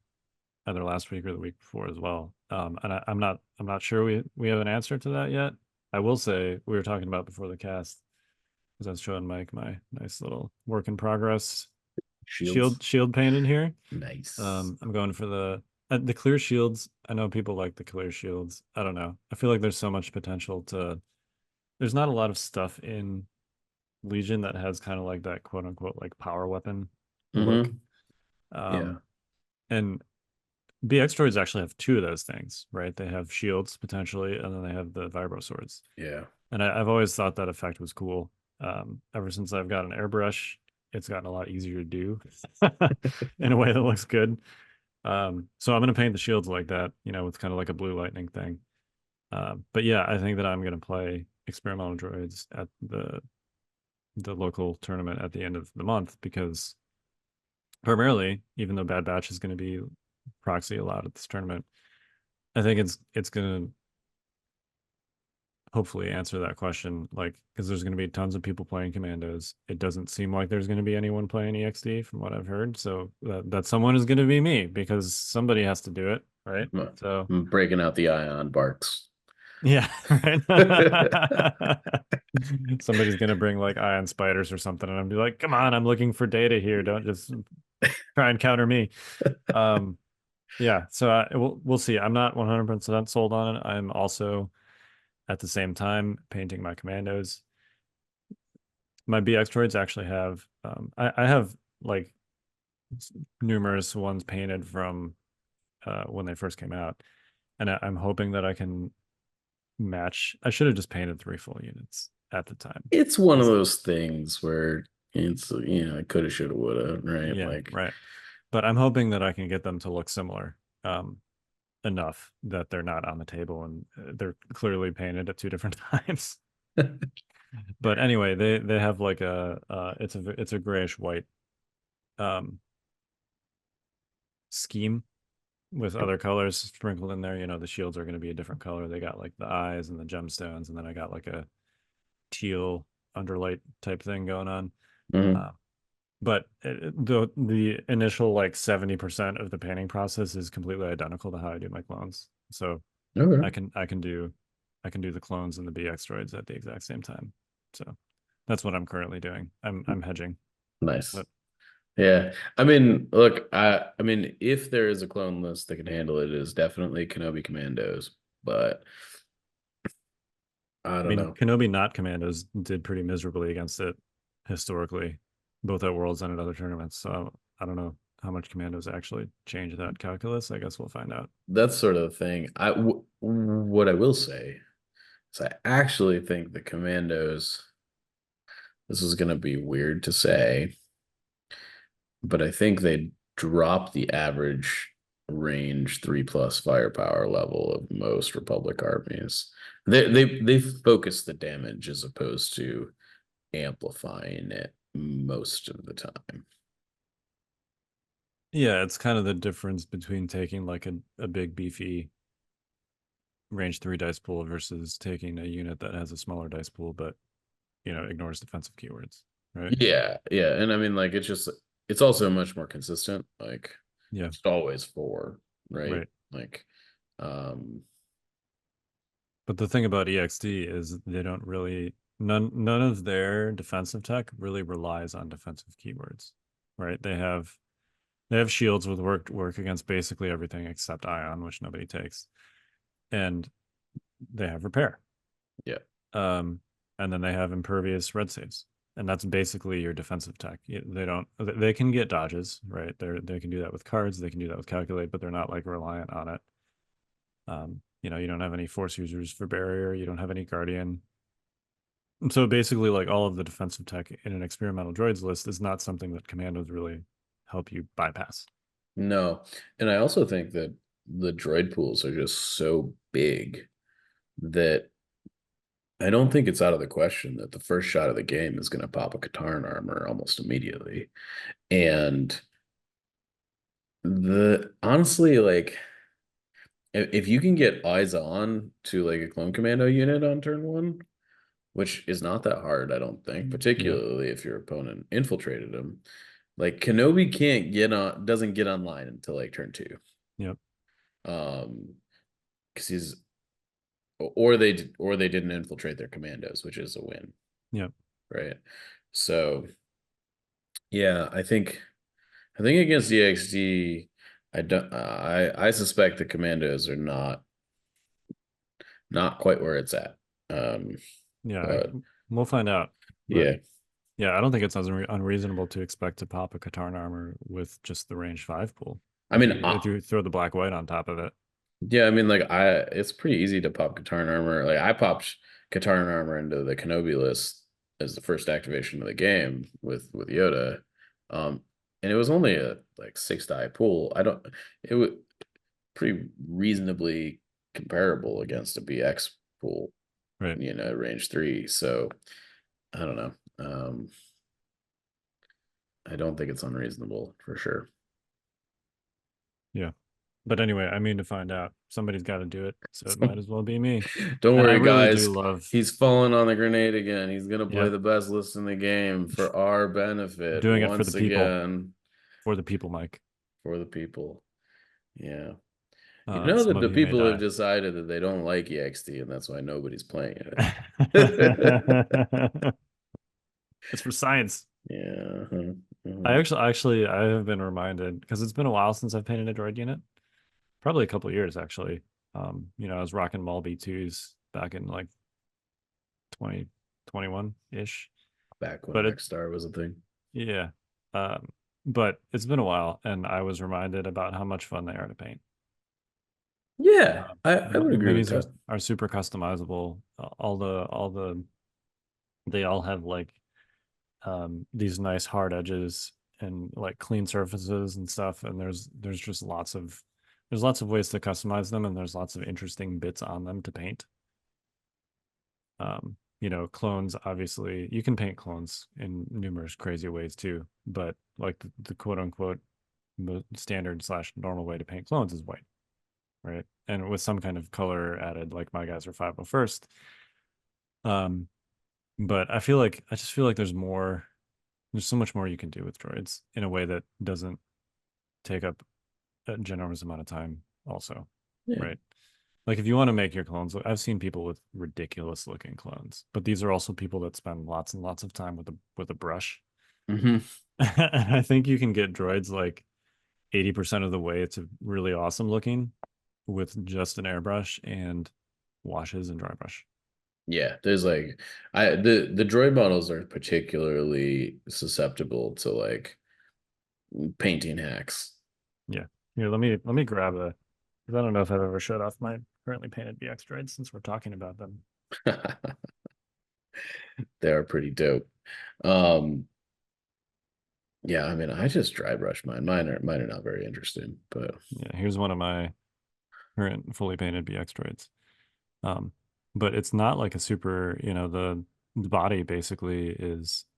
either last week or the week before as well. And I'm not sure we have an answer to that yet. I will say we were talking about before the cast, because I was showing Mike my nice little work in progress shield paint in here. Nice. I'm going for the clear shields. I know people like the clear shields. I don't know. I feel like there's so much potential there's not a lot of stuff in Legion that has kind of like that quote unquote like power weapon look. Yeah. And BX droids actually have two of those things, right? They have shields potentially, and then they have the vibro swords. Yeah. And I've always thought that effect was cool. Ever since I've got an airbrush, it's gotten a lot easier to do in a way that looks good. So I'm going to paint the shields like that, with kind of like a blue lightning thing. But yeah, I think that I'm going to play experimental droids at the local tournament at the end of the month, because primarily, even though Bad Batch is going to be proxy a lot at this tournament, I think it's going to hopefully answer that question, like, because there's going to be tons of people playing Commandos. It doesn't seem like there's going to be anyone playing EXD from what I've heard, so that someone is going to be me, because somebody has to do it, right? So I'm breaking out the ion barks. Yeah, right. Somebody's going to bring like ion spiders or something, and I'm be like, come on, I'm looking for data here, don't just try and counter me. Yeah, so we'll see. I'm not 100% sold on it. I'm also at the same time painting my Commandos. my BX droids actually have I have like numerous ones painted from when they first came out, and I'm hoping that I can match. I should have just painted 3 full units at the time. It's one of those things where it's, I coulda, shoulda, woulda, right? Yeah, Like, right. But I'm hoping that I can get them to look similar enough that they're not on the table and they're clearly painted at 2 different times. But anyway, they have like it's a grayish white um scheme with other colors sprinkled in there. You know, the shields are going to be a different color. They got like the eyes and the gemstones, and then I got like a teal underlight type thing going on. mhm. Uh, but the initial like 70% of the painting process is completely identical to how I do my clones. So Okay. I can do the clones and the BX droids at the exact same time. So that's what I'm currently doing. I'm hedging. Nice. But Yeah. I mean, look, I mean, if there is a clone list that can handle it, it is definitely Kenobi Commandos, but I I don't mean, know. Kenobi not Commandos did pretty miserably against it historically, both at Worlds and at other tournaments. So I don't know how much Commandos actually change that calculus. I guess we'll find out. That's sort of the thing. What I will say is I actually think the Commandos, this is going to be weird to say, but I think they drop the average range 3+ firepower level of most Republic armies. They focus the damage as opposed to amplifying it most of the time. Yeah, it's kind of the difference between taking like a big beefy range 3 dice pool versus taking a unit that has a smaller dice pool but ignores defensive keywords, right? Yeah, yeah. And I mean, like, it's also much more consistent. Like, Yeah, it's always 4, right? right. Like, um, But the thing about EXD is they don't really none of their defensive tech really relies on defensive keywords, right? They have shields with work against basically everything except ion, which nobody takes, and they have repair. yeah. Um, and then they have impervious red saves, and that's basically your defensive tech. They don't. They can get dodges, right? They can do that with cards. They can do that with calculate, but they're not like reliant on it. You don't have any force users for barrier. You don't have any guardian. And so basically, like all of the defensive tech in an experimental droids list is not something that commandos really help you bypass. No. And I also think that the droid pools are just so big that I don't think it's out of the question that the first shot of the game is going to pop a Katarn armor almost immediately. And the honestly, like, if you can get eyes on to like a clone commando unit on turn 1, which is not that hard, I don't think, Yeah. particularly if your opponent infiltrated him. Like, Kenobi doesn't get online until like turn 2. Yep. Because he's or they didn't infiltrate their commandos, which is a win. Yep. Right. So yeah, I think against EXD, I don't I suspect the commandos are not quite where it's at. Yeah. But We'll find out. But yeah. yeah, I don't think it's unreasonable to expect to pop a Katarn armor with just the range 5 pool. I mean, If you throw the black white on top of it. yeah, I mean, like, it's pretty easy to pop Katarn armor. Like, I popped Katarn armor into the Kenobi list as the first activation of the game with Yoda. And it was only a like 6 die pool. It was pretty reasonably comparable against a BX pool, Right. range 3. So I don't know. I don't think it's unreasonable for sure. Yeah. But anyway, I mean to find out. Somebody's got to do it, so it might as well be me. Don't And I worry, really guys. do love. He's falling on the grenade again. He's gonna play Yep. the best list in the game for our benefit Doing it for once the people. again. For the people, Mike. For the people. Yeah. Some That of the you may people have die. decided that they don't like EXT, and that's why nobody's playing it. It's for science. Yeah. I have been reminded because it's been a while since I've painted a droid unit. Probably a couple of years actually. I was rocking Mall B2s back in like 2021 ish. back when but X-Star was a thing. Yeah. But it's been a while, and I was reminded about how much fun they are to paint. Yeah, The I would agree with minis that. are super customizable. They all have like these nice hard edges and like clean surfaces and stuff. And there's just lots of ways to customize them, and there's lots of interesting bits on them to paint. Clones, obviously you can paint clones in numerous crazy ways too, but like the quote unquote standard / normal way to paint clones is white, right? And with some kind of color added, like my guys are 501st. But I just feel like there's so much more you can do with droids in a way that doesn't take up a ginormous amount of time also, Yeah. right? Like if you want to make your clones, I've seen people with ridiculous looking clones, but these are also people that spend lots and lots of time with a brush. Mm-hmm. And I think you can get droids like 80% of the way to really awesome looking with just an airbrush and washes and dry brush. Yeah, there's like the droid models are particularly susceptible to like painting hacks. Yeah. Here, let me grab because I don't know if I've ever showed off my currently painted BX droids since we're talking about them. They are pretty dope. Um, yeah, I mean, I just dry brush mine. Mine are not very interesting, but Yeah, here's one of my current fully painted BX droids. But it's not like a super, the body basically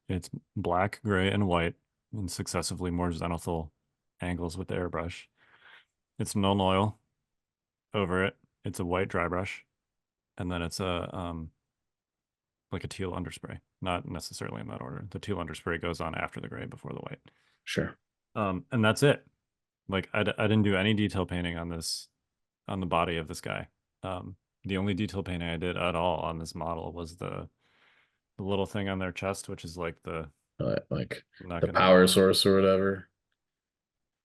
it's black, gray, and white in successively more zenithal angles with the airbrush. It's Nuln Oil over it. It's a white dry brush, and then it's like a teal underspray. Not necessarily in that order. The teal underspray goes on after the gray before the white. sure. And that's it. Like I didn't do any detail painting on the body of this guy. The only detail painting I did at all on this model was the little thing on their chest, which is like Like not the gonna power source or whatever.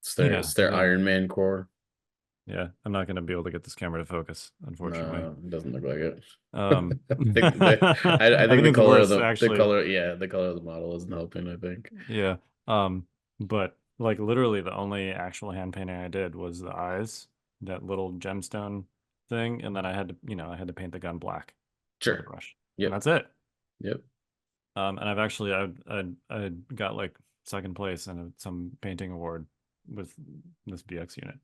It's their yeah, Iron Man core. yeah. I'm not gonna be able to get this camera to focus, unfortunately. No, it doesn't look like it. Um, I I think think the it's color of worse actually. the color of the model isn't helping, I think. Yeah. But like literally the only actual hand painting I did was the eyes, that little gemstone thing, and then I had to paint the gun black with a Sure. brush, and Yep. that's it. Yep. And I've actually I got like second place in some painting award with this BX unit.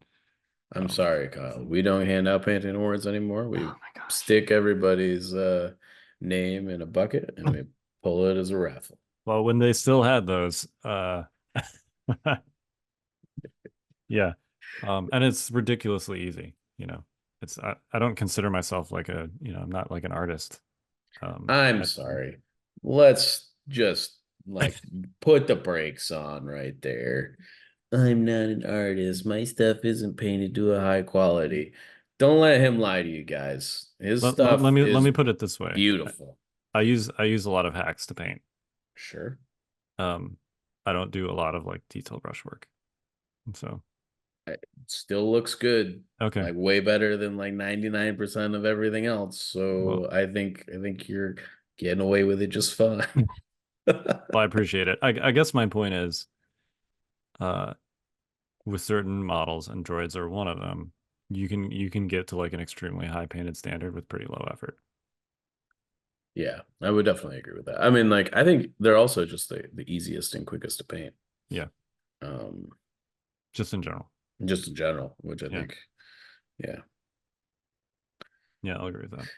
I'm sorry, Kyle. We don't hand out painting awards anymore. We Oh my gosh. stick everybody's name in a bucket and we pull it as a raffle. Well, when they still had those, yeah. And it's ridiculously easy, It's I don't consider myself like I'm not like an artist. I'm sorry. Let's just like put the brakes on right there. I'm not an artist. My stuff isn't painted to a high quality. Don't let him lie to you guys. His let stuff me is put it this way. beautiful. I use a lot of hacks to paint. Sure. Um, I don't do a lot of like detail brush work. So It still looks good. okay. Like way better than like 99% of everything else. Well, So I think you're getting away with it just fine. I appreciate it. I guess my point is, uh, with certain models, and droids are one of them, you can get to like an extremely high painted standard with pretty low effort. Yeah, I would definitely agree with that. I mean, like, I think they're also just the easiest and quickest to paint. Yeah, Um, just in general. just in general, which I Yeah. think, yeah. Yeah, I'll agree with that.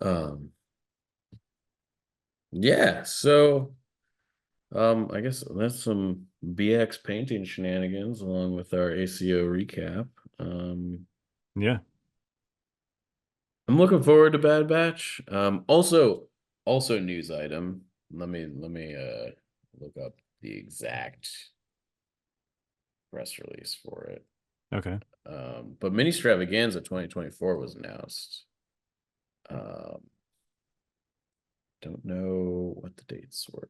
Um, yeah, so I guess that's some BX painting shenanigans along with our ACO recap. Yeah. I'm looking forward to Bad Batch. Also news item. Let me look up the exact press release for it. Okay. But Mini Stravaganza 2024 was announced. Don't know what the dates were.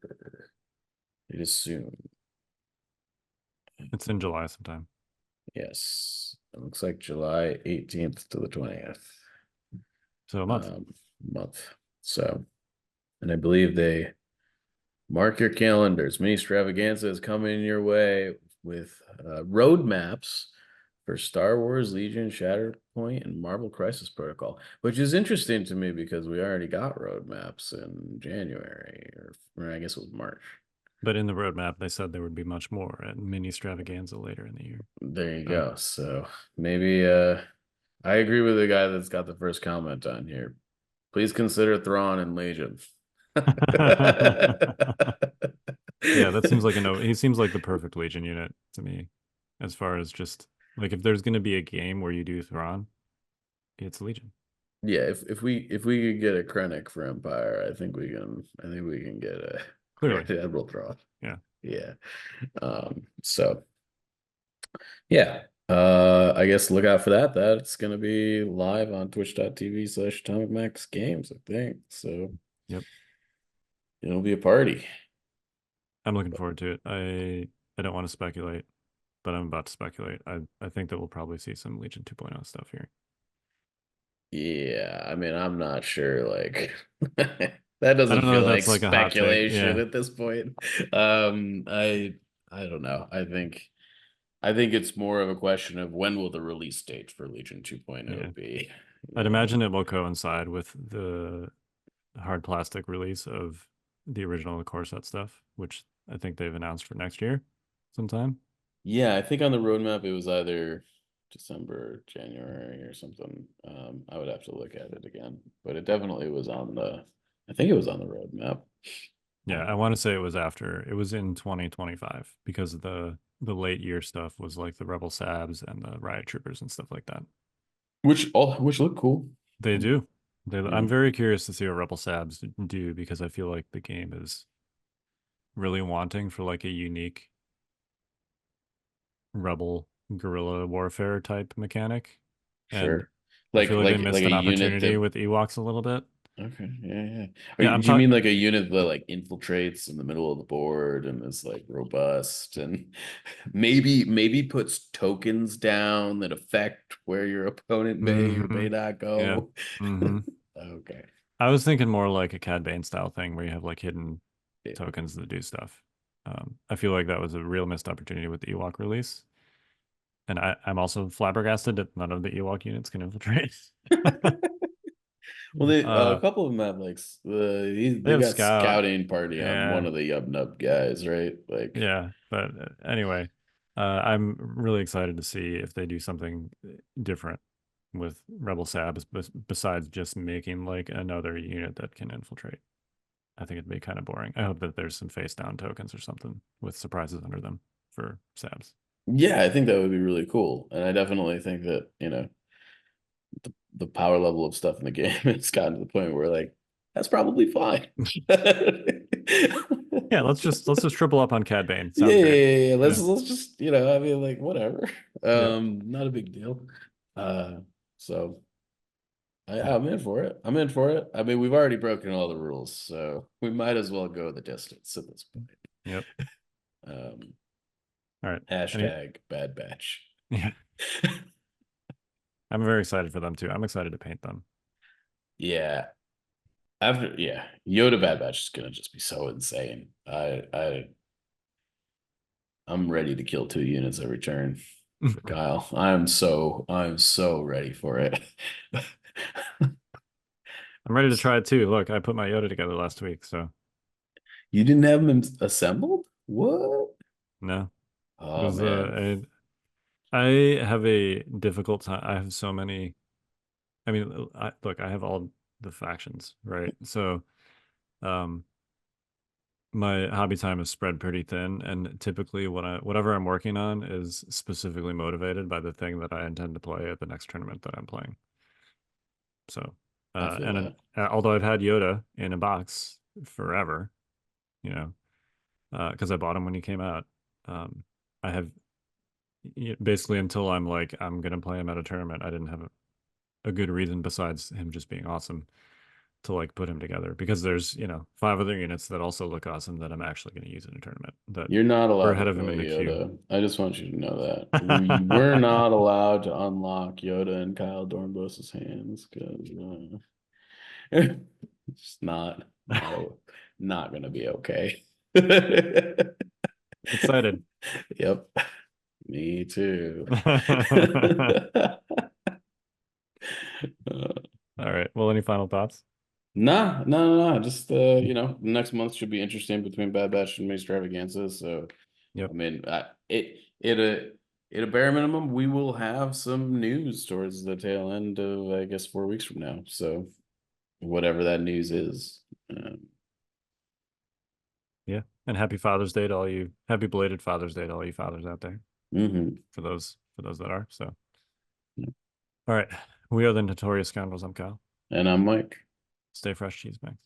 It is soon. It's in July sometime. Yes. It looks like July 18th to the 20th. So a month. Month. So, and I believe they Mark your calendars. Mini Stravaganza is coming your way with roadmaps for Star Wars, Legion, Shatterpoint, and Marvel Crisis Protocol, which is interesting to me because we already got roadmaps in January, or I guess it was March. But in the roadmap, they said there would be much more at Mini Stravaganza later in the year. There you go. So maybe I agree with the guy that's got the first comment on here. Please consider Thrawn and Legion. Yeah, that seems like he seems like the perfect Legion unit to me, as far as just like if there's going to be a game where you do Thrawn, it's Legion. Yeah, if we could get a Krennic for Empire, I think we can get a Clearly. Admiral Thrawn. Yeah. Yeah. So yeah. I guess look out for that. That's gonna be live on twitch.tv/AtomicMax Games, I think. So yep. It'll be a party. I'm looking forward to it. I don't want to speculate, but I'm about to speculate. I think that we'll probably see some Legion 2.0 stuff here. Yeah, I mean, I'm not sure. Like, that doesn't feel like like speculation at this point. I don't know. I think it's more of a question of when will the release date for Legion 2.0 be? I'd imagine it will coincide with the hard plastic release of the original core set stuff, which I think they've announced for next year sometime. Yeah, I think on the roadmap it was either December, January, or something. I would have to look at it again, but it definitely was on the. I think it was on the roadmap. Yeah, I want to say it was in 2025 because the late year stuff was like the Rebel Sabs and the Riot Troopers and stuff like that. Which look cool. They do. I'm very curious to see what Rebel Sabs do because I feel like the game is really wanting for like a unique rebel guerrilla warfare type mechanic. Sure. And I feel like they missed an opportunity with Ewoks a little bit. Okay, yeah. Do you mean like a unit that like infiltrates in the middle of the board and is like robust and maybe puts tokens down that affect where your opponent may or may not go? Yeah. Mm-hmm. Okay. I was thinking more like a Cad Bane style thing where you have like hidden tokens that do stuff. I feel like that was a real missed opportunity with the Ewok release. And I'm also flabbergasted that none of the Ewok units can infiltrate. Well, a couple of them have like they got scouting party on one of the Yub Nub guys, right? Like, yeah, but anyway, I'm really excited to see if they do something different with Rebel Sabs besides just making like another unit that can infiltrate. I think it'd be kind of boring. I hope that there's some face down tokens or something with surprises under them for Sabs. Yeah, I think that would be really cool, and I definitely think that the power level of stuff in the game has gotten to the point where like that's probably fine. Yeah, let's just triple up on Cad Bane. Yeah. Let's just I mean, like, whatever. Not a big deal. So I'm in for it. I mean, we've already broken all the rules, so we might as well go the distance at this point. Yep. All right. Hashtag bad batch. Yeah. I'm very excited for them too. I'm excited to paint them. Yeah. Yoda Bad Batch is gonna just be so insane. I'm ready to kill 2 units every turn for Kyle. I'm so ready for it. I'm ready to try it too. Look, I put my Yoda together last week, so. You didn't have him assembled? What? No. Oh man. I have a difficult time. I have so many. I mean, look, I have all the factions, right? So, my hobby time is spread pretty thin, and typically whatever I'm working on is specifically motivated by the thing that I intend to play at the next tournament that I'm playing. So, although I've had Yoda in a box forever, because I bought him when he came out, I have basically until I'm like I'm gonna play him at a tournament. I didn't have a good reason besides him just being awesome to like put him together because there's 5 other units that also look awesome that I'm actually going to use in a tournament. That you're not allowed ahead to of him in the Yoda. queue. I just want you to know that we're not allowed to unlock Yoda in Kyle Dornbos's hands because it's not going to be okay. Excited. Yep. Me too. All right. Well, any final thoughts? No. Just next month should be interesting between Bad Batch and Extravaganza. So, Yep. I mean, at a bare minimum, we will have some news towards the tail end of, I guess, 4 weeks from now. So, whatever that news is. Yeah. And happy Father's Day to all you. Happy belated Father's Day to all you fathers out there. For those that are. So, all right. We are the Notorious Scoundrels. I'm Kyle. And I'm Mike. Stay fresh, cheese bags.